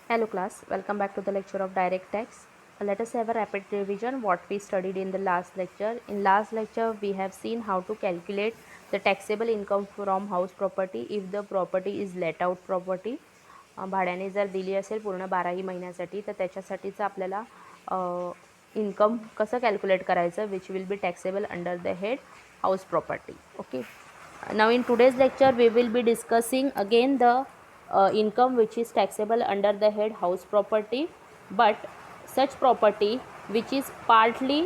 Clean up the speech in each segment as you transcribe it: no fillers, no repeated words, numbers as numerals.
Hello class, welcome back to the lecture of direct tax. Let us have a rapid revision what we studied in the last lecture. In last lecture we have seen how to calculate the taxable income from house property if the property is let out property. भाड्याने जर दिली असेल पूर्ण 12ही महिन्यासाठी तर त्याच्यासाठीचं आपल्याला income कसं calculate करायचं which will be taxable under the head house property. Okay, now in today's lecture we will be discussing again the income which is taxable under the head house property, but such property which is partly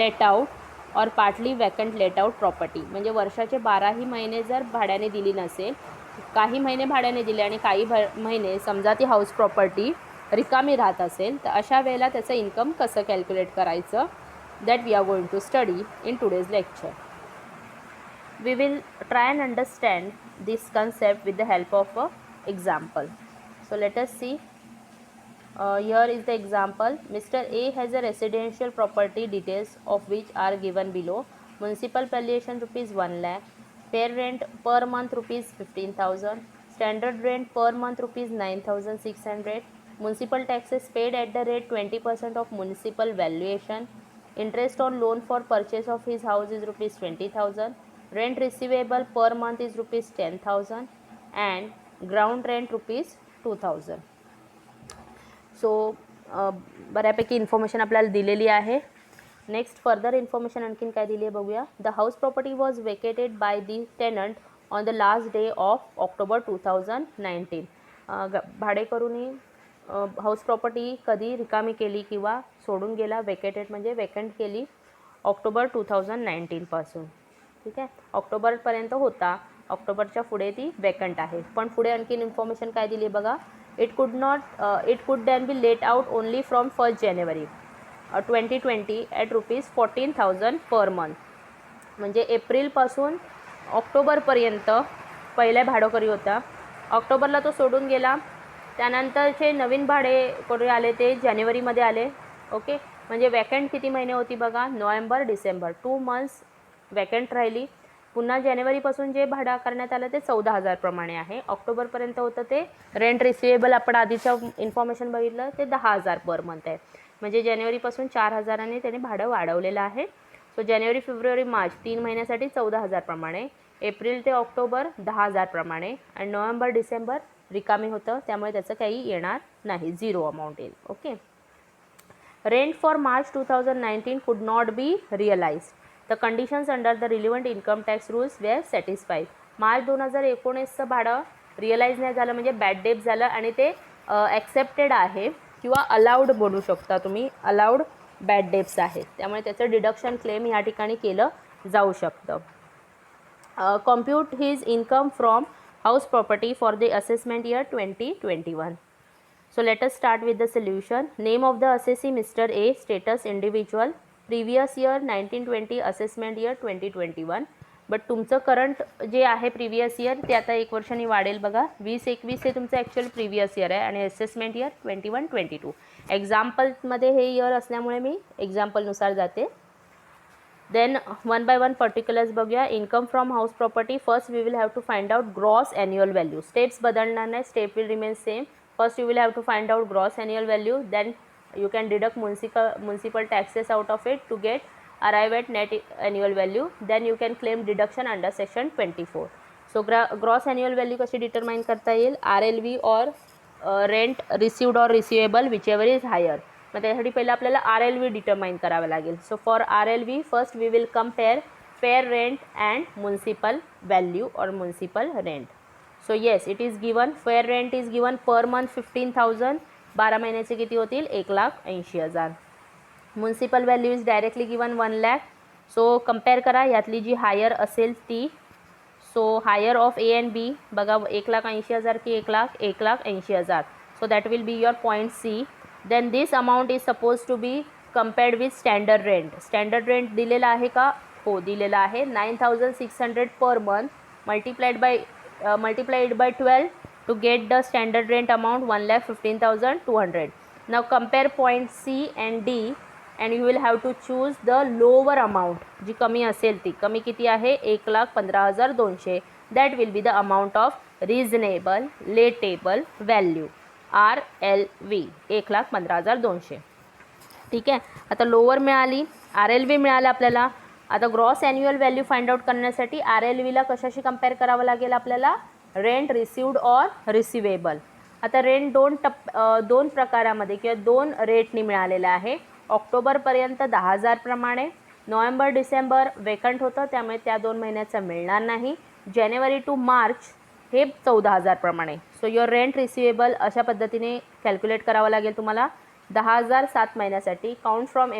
let out or partly vacant let out property. म्हणजे वर्षाचे 12ही महिने जर भाड्याने दिली नसेल, काही महिने भाड्याने दिले आणि काही महिने समजा ती हाऊस प्रॉपर्टी रिकामी राहत असेल तर अशा वेळेला त्याचं इन्कम कसं कॅल्क्युलेट करायचं, that we are going to study in today's lecture. We will try and understand this concept with the help of a example. So let us see. Here is the example. Mr. A has a residential property, details of which are given below. Municipal valuation rupees 1 lakh, fair rent per month rupees 15,000, standard rent per month rupees 9,600, municipal taxes paid at the rate 20% of municipal valuation, interest on loan for purchase of his house is rupees 20,000, rent receivable per month is rupees 10,000 and ground rent rupees 2,000. So बऱ्यापैकी information आपल्याला दिलेली आहे. Next further information आणखीन काय दिली आहे बघूया. The house property was vacated by the tenant on the last day of October 2019. भाडेकरूंनी हाऊस प्रॉपर्टी कधी रिकामी केली किंवा सोडून गेला, वेकेटेड म्हणजे वेकंट केली ऑक्टोबर 2019पासून. ठीक आहे, ऑक्टोबरपर्यंत होता, ऑक्टोबरच्या पुढे ती वेकंट आहे. पण पुढे आणखीन इन्फॉर्मेशन काय दिली बघा. it could then be let out only from 1st January 2020 at rupees 14,000 per month. म्हणजे एप्रिलपासून ऑक्टोबरपर्यंत पहिल्या भाडेकरी होता, ऑक्टोबरला तो सोडून गेला, त्यानंतरचे नवीन भाडेकरी आले ते जानेवारीमध्ये आले. ओके, म्हणजे वॅकंट किती महिने होती बघा, नोव्हेंबर डिसेंबर 2 months वॅकंट राहिली. पुन्हा जानेवारीपासून जे भाडं करण्यात आलं ते 14,000 प्रमाणे आहे. ऑक्टोबरपर्यंत होतं ते रेंट रिसिवेबल आपण आधीचं इन्फॉर्मेशन बघितलं ते 10,000 पर मंथ आहे. म्हणजे जानेवारीपासून 4,000ने त्याने भाडं वाढवलेलं आहे. सो जानेवारी फेब्रुवारी मार्च 3 महिन्यासाठी 14,000 प्रमाणे, एप्रिल ते ऑक्टोबर 10,000 प्रमाणे आणि नोव्हेंबर डिसेंबर रिकामी होतं त्यामुळे त्याचं काही येणार नाही, 0 अमाऊंट येईल. Okay, rent for March 2019 could not be realised. The conditions under the relevant income tax rules were satisfied. March 2019चं भाडं रिअलाइज नाही झालं म्हणजे बॅड डेप झालं आणि ते ॲक्सेप्टेड आहे किंवा अलाउड बोलू शकता तुम्ही, अलाउड बॅड डेप्स आहेत, त्यामुळे त्याचं डिडक्शन क्लेम या ठिकाणी केलं जाऊ शकतं. Compute his income from house property for the assessment year 2021. So let us start with the solution. Name of the assessee Mr. A, status individual, previous year 1920, assessment year 2021. But तुमचं current जे आहे previous year ते आता 1 वर्षांनी वाढेल बघा. 2021 हे तुमचं ॲक्च्युअल प्रिव्हियस इयर आहे आणि असेसमेंट इयर 21-22. एक्झाम्पलमध्ये हे इयर असल्यामुळे मी एक्झाम्पलनुसार जाते. देन 1 by 1 पर्टिक्युलर्स बघूया. Income from house property. First we will have to find out gross annual value. Steps बदलणार नाही, step will remain same. First you will have to find out gross annual value, then you can deduct municipal taxes out of it to arrive at net annual value, then you can claim deduction under section 24. So gross annual value कशी determine करता येईल, RLV or rent received or receivable whichever is higher. मग त्यासाठी पहिलं आपल्याला RLV determine करावं लागेल. So for RLV first we will compare fair rent and municipal value or municipal rent. So yes it is given. Fair rent is given per month 15,000. 12 महिन्याचे किती होतील, 1,80,000. Municipal value is directly given 1 lakh. So compare करा यातली जी higher असेल ती. So higher of A and B बघा, 1,80,000 की 1,80,000. So that will be your point C. Then this amount is suppose to be compared with standard rent. Standard rent दिलेला आहे का, हो दिलेला आहे. 9,600 per month multiplied by 12 to get the standard rent amount 1,15,200. Now compare point C and D and you will have to choose the lower amount. जी कमी असेल ती कमी किती आहे, 1,15,200. That will be the amount of reasonable latable value. RLV 1,15,200. ठीक आहे. आता lower मिळाली, RLV मिळालं आपल्याला. आता gross annual value find out करण्यासाठी RLVला कशाशी कंपेअर करावं लागेल आपल्याला? Rent received or receivable. आता रेंट दोन प्रकारामध्ये किंवा 2 रेटनी मिळालेलं आहे. ऑक्टोबरपर्यंत 10,000 प्रमाणे. नोव्हेंबर डिसेंबर वेकंट होतं त्यामुळे त्या 2 महिन्याचं मिळणार नाही. जानेवारी टू मार्च हे 14,000 प्रमाणे. सो युअर रेंट रिसिवेबल अशा पद्धतीने कॅल्क्युलेट करावं लागेल तुम्हाला. 10,000 7 महिन्यासाठी. Count from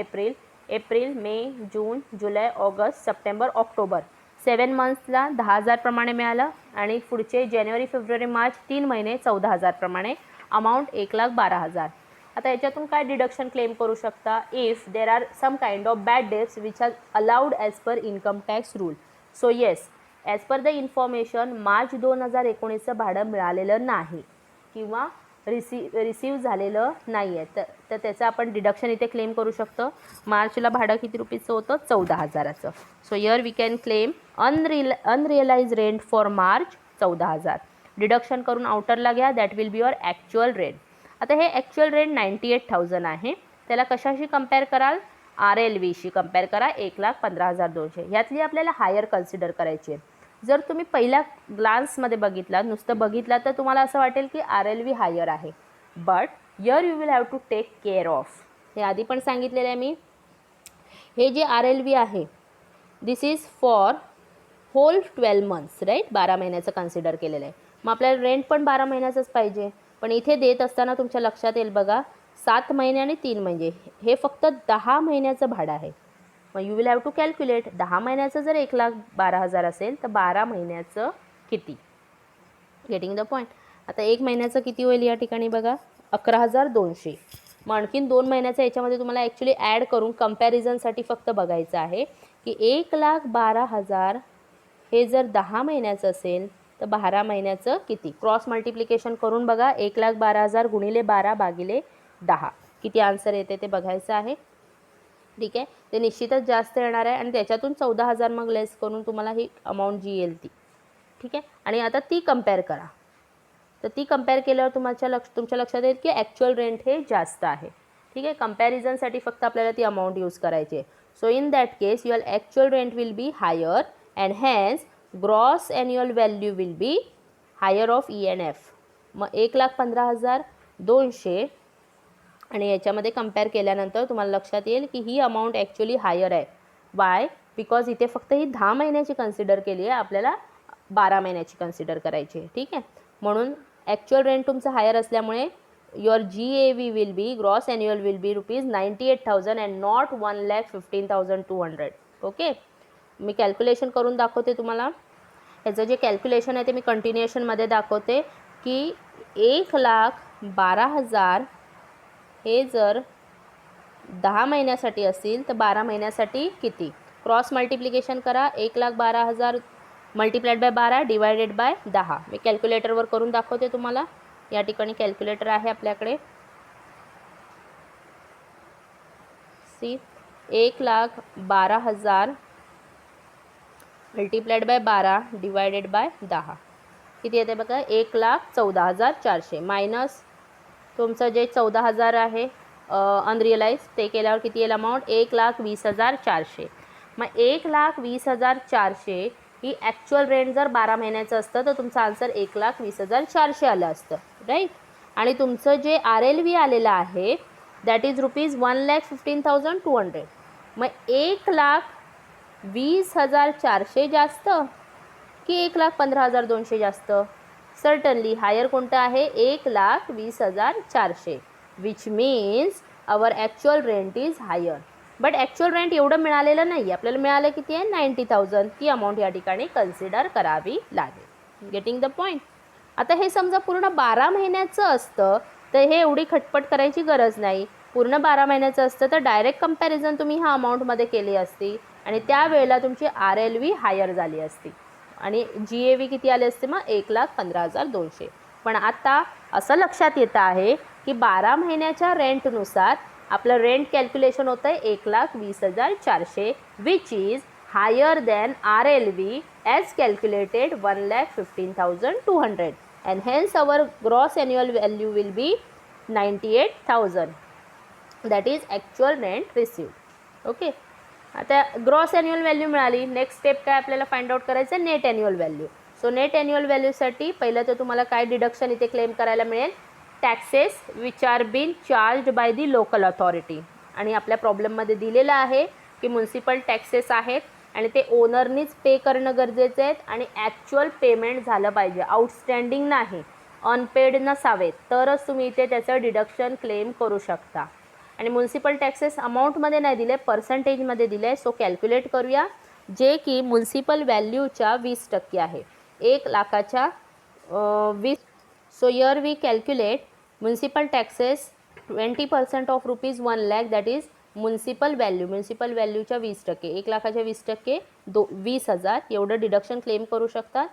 April May June July August September October 7 मंथ्सला 10,000 प्रमाणे मिळालं. आणि पुढचे जानेवारी फेब्रुवारी मार्च 3 महिने 14,000 प्रमाणे. अमाऊंट 1,12,000. आता याच्यातून काय डिडक्शन क्लेम करू शकता? If there are some kind of bad debts which are allowed as per income tax rule. So yes, as per the information March 2019चं भाडं मिळालेलं नाही किंवा रिसीव झालेलं नाही आहे, तर त्याचं आपण डिडक्शन इथे क्लेम करू शकतो. मार्चला भाडं किती रुपीचं होतं? 14,000चं. So here we can claim unrealised rent for March 14,000. Deduction करून आउटरला घ्या. That will be your actual rent. आता हे ॲक्च्युअल रेंट 98,000 आहे. त्याला कशाशी कंपेअर कराल? RLVशी कंपेअर करा 1,15,200. ह्यातली आपल्याला हायर कन्सिडर करायची आहे. जर तुम्ही पहिल्या ग्लान्समध्ये नुसतं बघितला तर तुम्हाला असं वाटेल की RLV हायर आहे. But here you will have to take care of. हे आधी पण सांगितलेलं आहे मी. हे जे RLV आहे this is for whole 12 months, right? 12 महिन्याचं कन्सिडर केलेलं आहे. मग आपल्याला रेंट पण 12 महिन्याचंच पाहिजे. पण इथे देत असताना तुमच्या लक्षात येईल बघा, 7 महिने आणि 3 महिने हे फक्त 10 महिन्याचं भाडं आहे. मग you will have to calculate 10 महिन्याचं जर 1,12,000 असेल तर 12 महिन्याचं किती? Getting the point. आता 1 महिन्याचं किती होईल या ठिकाणी बघा? 11,200. मग आणखीन 2 महिन्याचं याच्यामध्ये तुम्हाला ॲक्च्युली ॲड करून कम्पॅरिझनसाठी फक्त बघायचं आहे की 1,12,000 हे जर 10 महिन्याचं असेल तर 12 महिन्याचं किती? क्रॉस मल्टिप्लिकेशन करून बघा. 1,12,000 गुणिले 12 भागिले 10 किती आन्सर येते ते बघायचं आहे. ठीक आहे. ते निश्चितच जास्त येणार आहे आणि त्याच्यातून 14,000 मग लेस करून तुम्हाला ही अमाऊंट जी येईल ती. ठीक आहे. आणि आता ती कंपेअर करा. तर ती कंपेअर केल्यावर तुमच्या लक्षात येईल की ॲक्च्युअल रेंट हे जास्त आहे. ठीक आहे. कंपॅरिझनसाठी फक्त आपल्याला ती अमाऊंट यूज करायची आहे. So in that case your actual rent will be higher and hence gross annual value will be higher of ENF. मग 1,15,200 आणि याच्यामध्ये कंपेअर केल्यानंतर तुम्हाला लक्षात येईल की ही अमाऊंट ॲक्च्युली हायर आहे. वाय? बिकॉज इथे फक्त ही 10 महिन्याची कन्सिडर केली आहे, आपल्याला 12 महिन्याची कन्सिडर करायची आहे. ठीक आहे. म्हणून ॲक्च्युअल रेंट तुमचं हायर असल्यामुळे your GAV will be gross annual will be ₹98,000 and not 1,15,200. Okay. Me calculation करून दाखवते तुम्हाला. ह्याचं जे कॅल्क्युलेशन आहे ते मी कंटिन्युएशनमध्ये दाखवते की 1,12,000 हे जर 10 महिन्यासाठी असतील तर 12 महिन्यासाठी किती? क्रॉस मल्टिप्लिकेशन करा. 1,12,000 मल्टिप्लाइड बाय 12 डिवायडेड बाय 10. मी कॅल्क्युलेटरवर करून दाखवते तुम्हाला. या ठिकाणी कॅल्क्युलेटर आहे आपल्याकडे. See 1,12,000 multiplied by 12 divided by 10 किती येते बघा? 1,14,400 मायनस तुमचं जे 14,000 आहे अनरिअलाइज ते केल्यावर किती येईल अमाऊंट? 1,20,400. मग 1,20,400 ही ॲक्च्युअल रेंट जर 12 महिन्याचं असतं तर तुमचं आन्सर 1,20,400 आलं असतं, राईट? आणि तुमचं जे RLV आलेलं आहे दॅट इज ₹1,15,200. मग 1,20,400 जास्त की 1,15,200 जास्त? सर्टनली हायर कोणतं आहे? 1,20,400 which means our actual rent is higher. But actual rent एवढं मिळालेलं नाही. आपल्याला मिळालं किती आहे? 90,000. ती अमाऊंट या ठिकाणी कन्सिडर करावी लागेल. Getting the point. आता हे समजा पूर्ण 12 महिन्याचं असतं तर हे एवढी खटपट करायची गरज नाही. पूर्ण 12 महिन्याचं असतं तर डायरेक्ट कंपॅरिझन तुम्ही ह्या अमाऊंटमध्ये केली असती आणि त्यावेळेला तुमची RLV हायर झाली असती आणि GAV किती आले असते? मग 1,15,200. पण आता असं लक्षात येतं आहे की 12 महिन्याच्या रेंटनुसार आपलं रेंट कॅल्क्युलेशन होतं आहे 1,20,400 which is higher than RLV as calculated 1,15,200. and hence our gross annual value will be 98,000. That is actual rent received. Okay, आता ग्रॉस ॲन्युअल व्हॅल्यू मिळाली. नेक्स्ट स्टेप काय आपल्याला फाइंड आउट करायचं, net annual value. So net annual व्हॅल्यूसाठी पहिलं तर तुम्हाला काय डिडक्शन इथे क्लेम करायला मिळेल, taxes which are been charged by the local authority. आणि आपल्या प्रॉब्लेममध्ये दिलेलं आहे की म्युन्सिपल टॅक्सेस आहेत आणि ते ओनरनीच पे करणं गरजेचं आहे आणि ॲक्च्युअल पेमेंट झालं पाहिजे, आउटस्टँडिंग नाही, अनपेड नसावेत, तरच तुम्ही इथे त्याचं डिडक्शन क्लेम करू शकता. आणि म्युन्सिपल टॅक्सेस अमाऊंटमध्ये नाही दिले, पर्सेंटेजमध्ये दिले. सो कॅल्क्युलेट करूया, जे की म्युन्सिपल व्हॅल्यूच्या 20% आहे, 1 लाखाच्या 20. So here we calculate municipal taxes 20% of rupees 1 lakh, that is municipal value. Municipal व्हॅल्यूच्या 20%, 1 लाखाच्या 20% 20,000 एवढं डिडक्शन क्लेम करू शकतात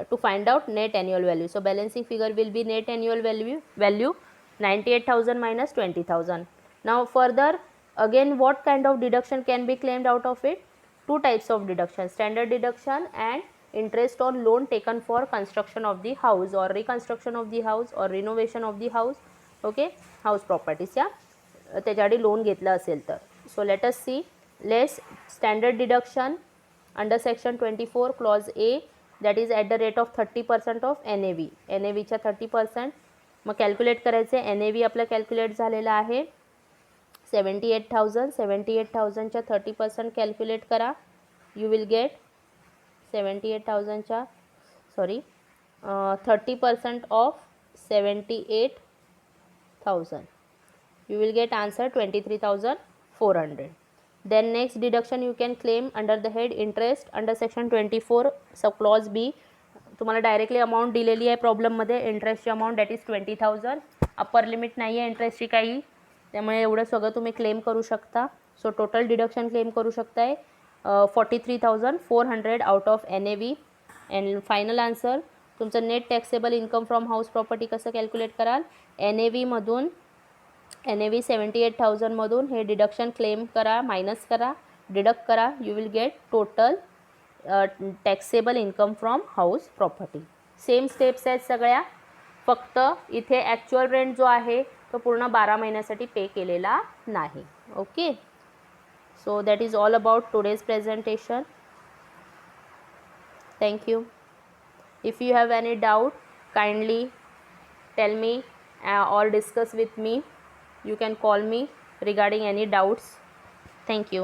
to find out net annual value. So balancing figure will be net annual value 98,000 minus 20,000. Now further again what kind of deduction can be claimed out of it? Two types of deduction, standard deduction and interest on loan taken for construction of the house or reconstruction of the house or renovation of the house. Okay, house properties या त्याच्यासाठी loan घेतलं असेल तर. So let us see, less standard deduction under section 24 clause A, that is at the rate of 30% of NAV. NAV च्या 30%. मग calculate करायचे, NAV आपलं calculate झालेलं आहे 78,000. 78,000च्या 30% कॅल्क्युलेट करा, यू विल गेट 78,000च्या 30% of 78,000, you will get answer 23,400. Then next deduction you can claim under the head interest under section 24 sub clause B. तुम्हाला डायरेक्टली अमाऊंट दिलेली आहे प्रॉब्लेममध्ये, इंटरेस्टची amount that is 20,000. Upper limit नाही आहे इंटरेस्टची काही, त्यामुळे एवढं सगळं तुम्ही क्लेम करू शकता. सो टोटल डिडक्शन क्लेम करू शकताय 43,400 out of NAV. And final answer तुमचं net taxable income from house property कसं कॅल्क्युलेट कराल, NAV 78,000मधून हे डिडक्शन क्लेम करा, मायनस करा, डिडक्ट करा, you will get total taxable income from house property. Same steps आहेत सगळ्या, फक्त इथे ॲक्च्युअल रेंट जो आहे तो पूर्ण 12 महिन्यासाठी पे केलेला नाही. Okay, so that is all about today's presentation. Thank you. If you have any doubt kindly tell me or discuss with me. You can call me regarding any doubts. Thank you.